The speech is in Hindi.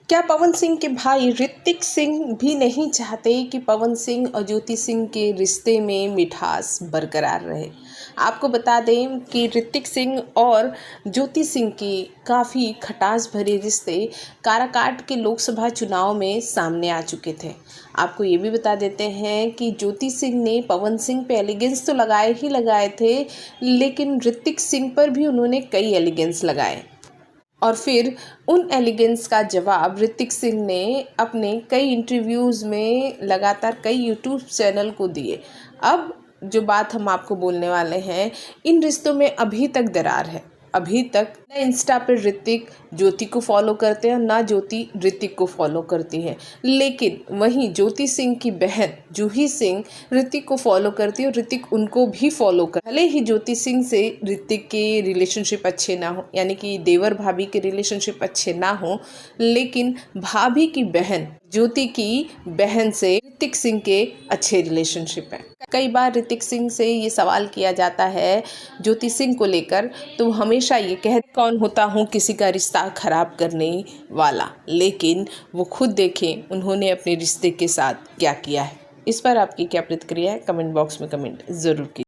क्या पवन सिंह के भाई ऋतिक सिंह भी नहीं चाहते कि पवन सिंह और ज्योति सिंह के रिश्ते में मिठास बरकरार रहे? आपको बता दें कि ऋतिक सिंह और ज्योति सिंह की काफ़ी खटास भरे रिश्ते काराकाट के लोकसभा चुनाव में सामने आ चुके थे। आपको ये भी बता देते हैं कि ज्योति सिंह ने पवन सिंह पे एलिगेंस तो लगाए ही लगाए थे, लेकिन ऋतिक सिंह पर भी उन्होंने कई एलिगेंस लगाए और फिर उन एलिगेंस का जवाब ऋतिक सिंह ने अपने कई इंटरव्यूज़ में लगातार कई यूट्यूब चैनल को दिए। अब जो बात हम आपको बोलने वाले हैं, इन रिश्तों में अभी तक दरार है। अभी तक न इंस्टा पर ऋतिक ज्योति को फॉलो करते हैं, ना ज्योति ऋतिक को फॉलो करती है। लेकिन वहीं ज्योति सिंह की बहन जूही सिंह ऋतिक को फॉलो करती है और ऋतिक उनको भी फॉलो कर। भले ही ज्योति सिंह से ऋतिक के रिलेशनशिप अच्छे ना हो, यानी कि देवर भाभी के रिलेशनशिप अच्छे ना हो, लेकिन भाभी की बहन ज्योति की बहन से ऋतिक सिंह के अच्छे रिलेशनशिप हैं। कई बार ऋतिक सिंह से ये सवाल किया जाता है ज्योति सिंह को लेकर, तो हमेशा ये कहते कौन होता हूँ किसी का रिश्ता खराब करने वाला, लेकिन वो खुद देखें उन्होंने अपने रिश्ते के साथ क्या किया है। इस पर आपकी क्या प्रतिक्रिया है? कमेंट बॉक्स में कमेंट ज़रूर कीजिए।